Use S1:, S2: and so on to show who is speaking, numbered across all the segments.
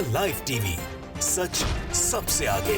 S1: The live TV, सच सबसे आगे।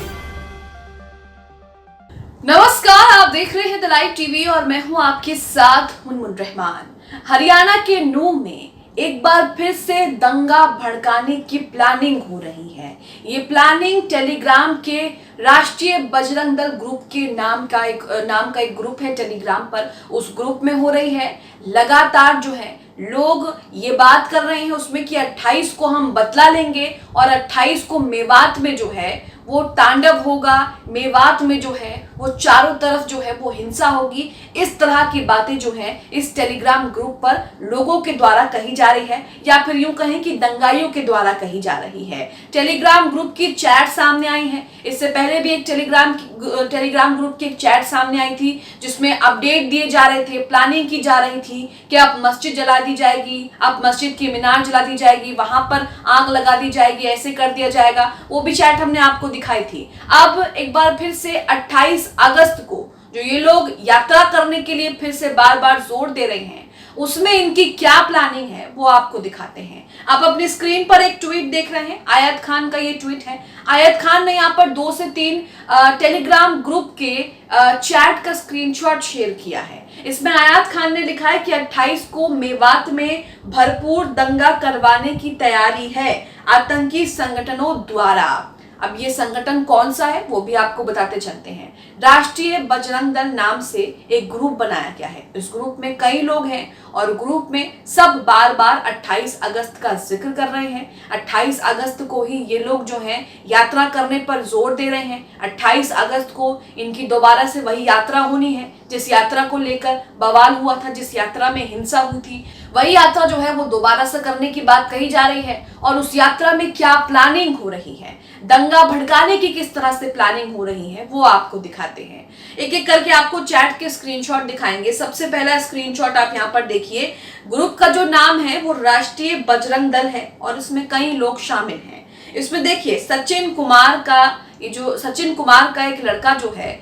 S2: नमस्कार, आप देख रहे हैं द लाइव टीवी और मैं हूं आपके साथ मुनमुन रहमान। हरियाणा के नूंह में एक बार फिर से दंगा भड़काने की प्लानिंग हो रही है। ये प्लानिंग टेलीग्राम के राष्ट्रीय बजरंग दल ग्रुप के नाम का एक ग्रुप है टेलीग्राम पर, उस ग्रुप में हो रही है। लगातार जो है लोग ये बात कर रहे हैं उसमें कि 28 को हम बदला लेंगे और 28 को मेवात में जो है वो तांडव होगा, मेवात में जो है वो चारों तरफ जो है वो हिंसा होगी। इस तरह की बातें जो है इस टेलीग्राम ग्रुप पर लोगों के द्वारा कही जा रही है, या फिर यूं कहें कि दंगाइयों के द्वारा कही जा रही है। टेलीग्राम ग्रुप की चैट सामने आई है। इससे पहले भी एक टेलीग्राम ग्रुप की एक चैट सामने आई थी जिसमें अपडेट दिए जा रहे थे, प्लानिंग की जा रही थी कि अब मस्जिद जला दी जाएगी, अब मस्जिद की मीनार जला दी जाएगी, वहां पर आग लगा दी जाएगी, ऐसे कर दिया जाएगा। वो भी चैट हमने आपको दिखाई थी। अब एक बार फिर से 28 अगस्त को जो ये लोग यात्रा करने के लिए फिर से बार बार जोर दे रहे हैं, उसमें इनकी क्या प्लानिंग है वो आपको दिखाते हैं। आप अपनी स्क्रीन पर एक ट्वीट देख रहे हैं, आयत खान का ये ट्वीट है। आयत खान ने यहाँ पर 2 से 3 टेलीग्राम ग्रुप के चैट का स्क्रीनशॉट शेयर किया है। इसमें आयत खान ने लिखा है कि 28 को मेवात में भरपूर दंगा करवाने की तैयारी है आतंकी संगठनों द्वारा। अब ये संगठन कौन सा है वो भी आपको बताते चलते हैं। राष्ट्रीय बजरंग दल नाम से एक ग्रुप बनाया गया है। इस ग्रुप में कई लोग हैं और ग्रुप में सब बार बार 28 अगस्त का जिक्र कर रहे हैं। 28 अगस्त को ही ये लोग जो हैं यात्रा करने पर जोर दे रहे हैं। 28 अगस्त को इनकी दोबारा से वही यात्रा होनी है जिस यात्रा को लेकर बवाल हुआ था, जिस यात्रा में हिंसा हुई थी। वही यात्रा जो है वो दोबारा से करने की बात कही जा रही है। और उस यात्रा में क्या प्लानिंग हो रही है, दंगा भड़काने की किस तरह से प्लानिंग हो रही है, वो आपको दिखाते हैं। एक एक करके आपको चैट के स्क्रीनशॉट दिखाएंगे। सबसे पहला स्क्रीनशॉट आप यहाँ पर देखिए। ग्रुप का जो नाम है वो राष्ट्रीय बजरंग दल है और इसमें कई लोग शामिल हैं। इसमें देखिए सचिन कुमार का एक लड़का जो है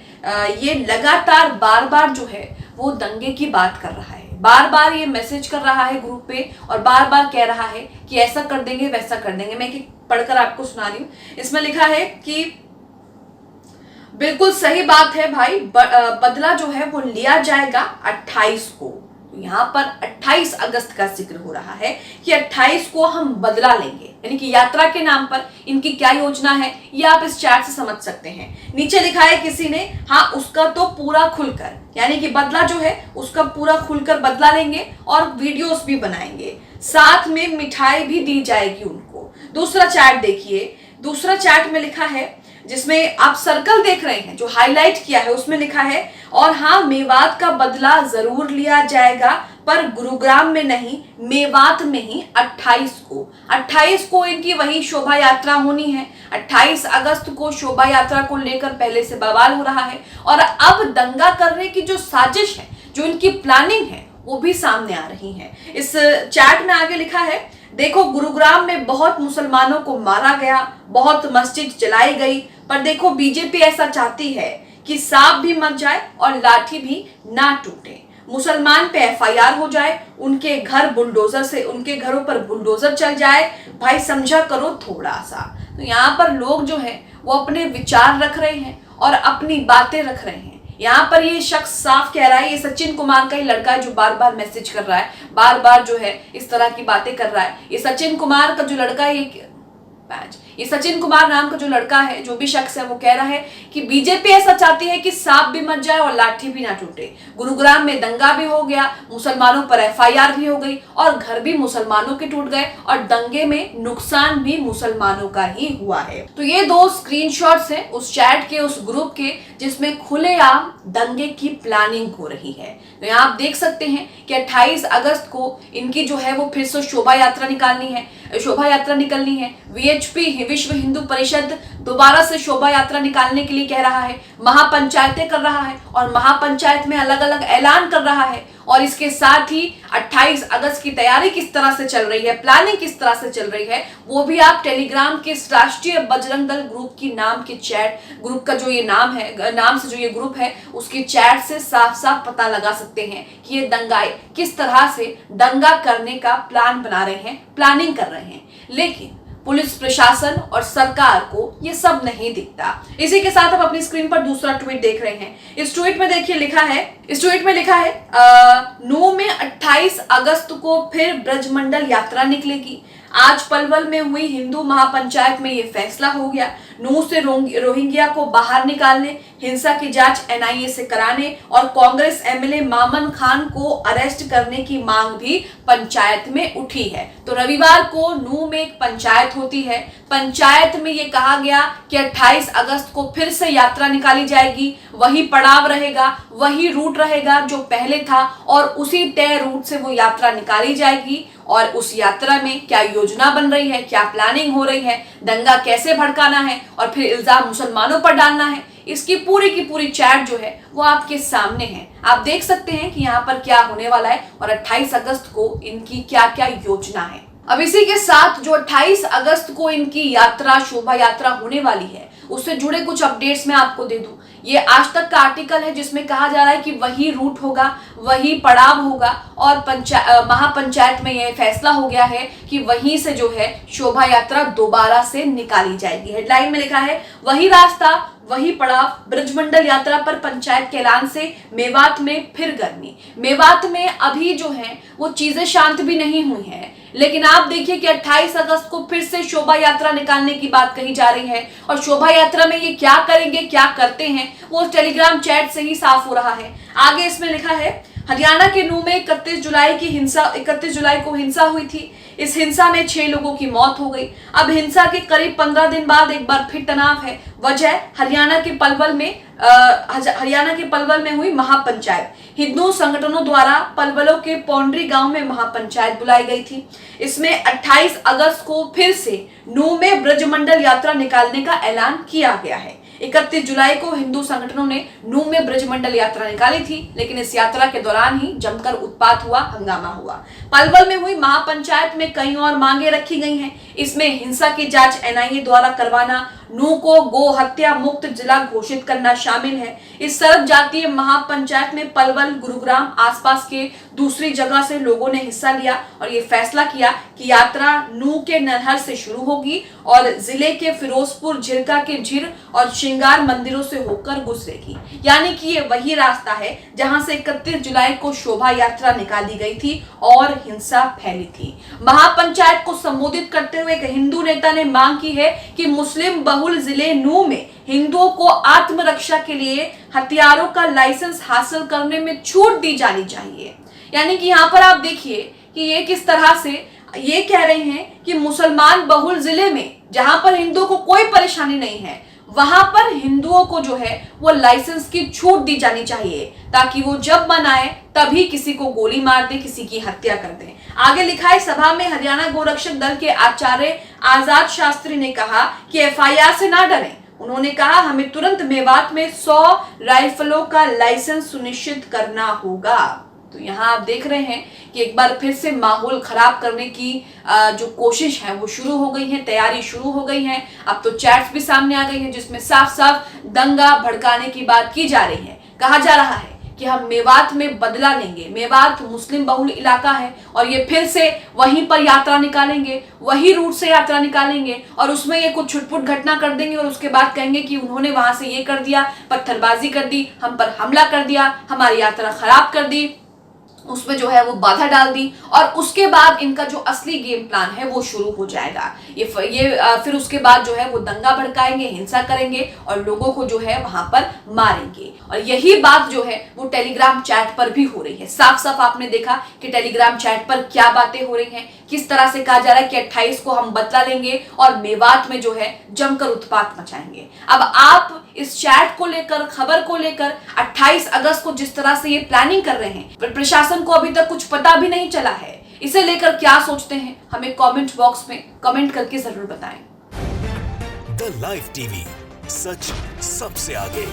S2: ये लगातार बार बार जो है वो दंगे की बात कर रहा है। बार बार ये मैसेज कर रहा है ग्रुप पे और बार बार कह रहा है कि ऐसा कर देंगे, वैसा कर देंगे। मैं एक पढ़कर आपको सुना रही हूँ। इसमें लिखा है कि बिल्कुल सही बात है भाई, बदला जो है वो लिया जाएगा 28 को। यहाँ पर 28 अगस्त का जिक्र हो रहा है कि 28 को हम बदला लेंगे, यानी कि यात्रा के नाम पर इनकी क्या योजना है ये आप इस चैट से समझ सकते हैं। नीचे लिखा है किसी ने, हाँ उसका तो पूरा खुलकर, यानी कि बदला जो है उसका पूरा खुलकर बदला लेंगे और वीडियोस भी बनाएंगे, साथ में मिठाई भी दी जाएगी उनको। दूसरा चैट देखिए। दूसरा चैट में लिखा है, जिसमें आप सर्कल देख रहे हैं जो हाईलाइट किया है, उसमें लिखा है और हाँ मेवात का बदला जरूर लिया जाएगा, पर गुरुग्राम में नहीं, मेवात में ही 28 को इनकी वही शोभा यात्रा होनी है। 28 अगस्त को शोभा यात्रा को लेकर पहले से बवाल हो रहा है और अब दंगा करने की जो साजिश है, जो इनकी प्लानिंग है, वो भी सामने आ रही है। इस चैट में आगे लिखा है, देखो गुरुग्राम में बहुत मुसलमानों को मारा गया, बहुत मस्जिद जलाई गई, पर देखो बीजेपी ऐसा चाहती है कि सांप भी मर जाए और लाठी भी ना टूटे, मुसलमान पे एफआईआर हो जाए, उनके घरों पर बुलडोजर चल जाए। भाई समझा करो थोड़ा सा। तो यहाँ पर लोग जो है वो अपने विचार रख रहे हैं और अपनी बातें रख रहे हैं। यहाँ पर ये शख्स साफ कह रहा है, ये सचिन कुमार का ही लड़का है जो बार बार मैसेज कर रहा है, बार बार जो है इस तरह की बातें कर रहा है। ये सचिन कुमार का जो लड़का है, ये सचिन कुमार नाम का जो लड़का है, जो भी शख्स है, वो कह रहा है कि बीजेपी ऐसा चाहती है कि सांप भी मर जाए और लाठी भी ना टूटे। गुरुग्राम में दंगा भी हो गया, मुसलमानों पर एफआईआर भी हो गई और घर भी मुसलमानों के टूट गए और दंगे में नुकसान भी मुसलमानों का ही हुआ है। तो ये 2 स्क्रीनशॉट्स हैं उस चैट के, उस ग्रुप के, जिसमें खुलेआम दंगे की प्लानिंग हो रही है। तो यहाँ आप देख सकते हैं कि 28 अगस्त को इनकी जो है वो फिर से शोभा यात्रा निकलनी है। वीएचपी विश्व हिंदू परिषद दोबारा से शोभा यात्रा निकालने के लिए कह रहा है, महापंचायतें कर रहा है और महापंचायत में अलग अलग ऐलान कर रहा है। और इसके साथ ही 28 अगस्त की तैयारी किस तरह से चल रही है, प्लानिंग किस तरह से चल रही है, वो भी आप टेलीग्राम के राष्ट्रीय बजरंग दल ग्रुप की नाम के चैट ग्रुप का जो ये नाम है, नाम से जो ये ग्रुप है उसकी चैट से साफ साफ पता लगा सकते हैं कि ये दंगाई किस तरह से दंगा करने का प्लान बना रहे हैं, प्लानिंग कर रहे हैं। लेकिन पुलिस प्रशासन और सरकार को ये सब नहीं दिखता। इसी के साथ आप अपनी स्क्रीन पर दूसरा ट्वीट देख रहे हैं। इस ट्वीट में देखिए लिखा है नूंह में 28 अगस्त को फिर ब्रजमंडल यात्रा निकलेगी। आज पलवल में हुई हिंदू महापंचायत में ये फैसला हो गया। नूंह से रोहिंग्या को बाहर निकालने, हिंसा की जांच एनआईए से कराने और कांग्रेस एमएलए मामन खान को अरेस्ट करने की मांग भी पंचायत में उठी है। तो रविवार को नूंह में एक पंचायत होती है। पंचायत में ये कहा गया कि 28 अगस्त को फिर से यात्रा निकाली जाएगी। वही पड़ाव रहेगा, वही रूट रहेगा जो पहले था और उसी तय रूट से वो यात्रा निकाली जाएगी। और उस यात्रा में क्या योजना बन रही है, क्या प्लानिंग हो रही है, दंगा कैसे भड़काना है और फिर इल्जाम मुसलमानों पर डालना है, इसकी की पूरी चैट जो है वो आपके सामने है। आप देख सकते हैं कि यहाँ पर क्या होने वाला है और 28 अगस्त को इनकी क्या क्या योजना है। अब इसी के साथ जो 28 अगस्त को इनकी यात्रा, शोभा यात्रा होने वाली है, उससे जुड़े कुछ अपडेट्स मैं आपको दे दूं। ये आज तक का आर्टिकल है जिसमें कहा जा रहा है कि वही रूट होगा, वही पड़ाव होगा और महापंचायत में यह फैसला हो गया है कि वहीं से जो है शोभा यात्रा दोबारा से निकाली जाएगी। हेडलाइन में लिखा है वही रास्ता, वही पड़ाव, ब्रजमंडल यात्रा पर पंचायत के ऐलान से मेवात में फिर गर्मी। मेवात में अभी जो है वो चीजें शांत भी नहीं हुई हैं, लेकिन आप देखिए कि 28 अगस्त को फिर से शोभा यात्रा निकालने की बात कही जा रही है। और शोभा यात्रा में ये क्या करेंगे, क्या करते हैं, वो टेलीग्राम चैट से ही साफ हो रहा है। आगे इसमें लिखा है हरियाणा के नूंह में 31 जुलाई को हिंसा हुई थी। इस हिंसा में 6 लोगों की मौत हो गई। अब हिंसा के करीब 15 दिन बाद एक बार फिर तनाव है। वजह हरियाणा के पलवल में हुई महापंचायत। हिंदू संगठनों द्वारा पलवलों के पौंडरी गांव में महापंचायत बुलाई गई थी। इसमें 28 अगस्त को फिर से नूंह में ब्रजमंडल यात्रा निकालने का ऐलान किया गया है। 31 जुलाई को हिंदू संगठनों ने नूंह में ब्रजमंडल यात्रा निकाली थी, लेकिन इस यात्रा के दौरान ही जमकर उत्पात हुआ, हंगामा हुआ। पलवल में हुई महापंचायत में कई और मांगे रखी गई हैं। इसमें हिंसा की जांच एनआईए द्वारा करवाना, नूंह को गो हत्या मुक्त जिला घोषित करना शामिल है। इस सर्व जातीय महापंचायत में पलवल, गुरुग्राम आसपास के दूसरी जगह से लोगों ने हिस्सा लिया और ये फैसला किया कि यात्रा नूंह के नरहर से शुरू होगी और जिले के फिरोजपुर, झिरका के झिर और श्रृंगार मंदिरों से होकर गुजरेगी। यानी कि ये वही रास्ता है जहां से 31 जुलाई को शोभा यात्रा निकाली गई थी और हिंसा फैली थी। महापंचायत को संबोधित करते हुए एक हिंदू नेता ने मांग की है कि मुस्लिम बहुल जिले नूंह में हिंदुओं को आत्मरक्षा के लिए हथियारों का लाइसेंस हासिल करने में छूट दी जानी चाहिए। यानी कि यहाँ पर आप देखिए कि ये किस तरह से ये कह रहे हैं कि मुसलमान बहुल जिले में जहां पर हिंदुओं को कोई परेशानी नहीं है, वहां पर हिंदुओं को जो है वो लाइसेंस की छूट दी जानी चाहिए, ताकि वो जब मन आए तभी किसी को गोली मार दे, किसी की हत्या कर दे। आगे लिखा है सभा में हरियाणा गोरक्षक दल के आचार्य आजाद शास्त्री ने कहा कि एफआईआर से ना डरें। उन्होंने कहा हमें तुरंत मेवात में 100 राइफलों का लाइसेंस सुनिश्चित करना होगा। तो यहाँ आप देख रहे हैं कि एक बार फिर से माहौल खराब करने की जो कोशिश है वो शुरू हो गई है, तैयारी शुरू हो गई है। अब तो चैट्स भी सामने आ गई हैं जिसमें साफ साफ दंगा भड़काने की बात की जा रही है। कहा जा रहा है कि हम मेवात में बदला लेंगे। मेवात मुस्लिम बहुल इलाका है और ये फिर से वहीं पर यात्रा निकालेंगे, वही रूट से यात्रा निकालेंगे और उसमें ये कुछ छुटपुट घटना कर देंगे और उसके बाद कहेंगे कि उन्होंने वहां से ये कर दिया, पत्थरबाजी कर दी, हम पर हमला कर दिया, हमारी यात्रा खराब कर दी, उसमें जो है वो बाधा डाल दी और उसके बाद इनका जो असली गेम प्लान है वो शुरू हो जाएगा। ये फिर उसके बाद जो है वो दंगा भड़काएंगे, हिंसा करेंगे और लोगों को जो है वहां पर मारेंगे। और यही बात जो है वो टेलीग्राम चैट पर भी हो रही है। साफ साफ आपने देखा कि टेलीग्राम चैट पर क्या बातें हो रही हैं, किस तरह से कहा जा रहा है कि 28 को हम बदला लेंगे और मेवात में जो है जमकर उत्पात मचाएंगे। अब आप इस चैट को लेकर, खबर को लेकर 28 अगस्त को जिस तरह से ये प्लानिंग कर रहे हैं, प्रशासन को अभी तक कुछ पता भी नहीं चला है। इसे लेकर क्या सोचते हैं हमें कमेंट बॉक्स में कमेंट करके जरूर बताएं।
S1: द लाइव टीवी, सच सबसे आगे।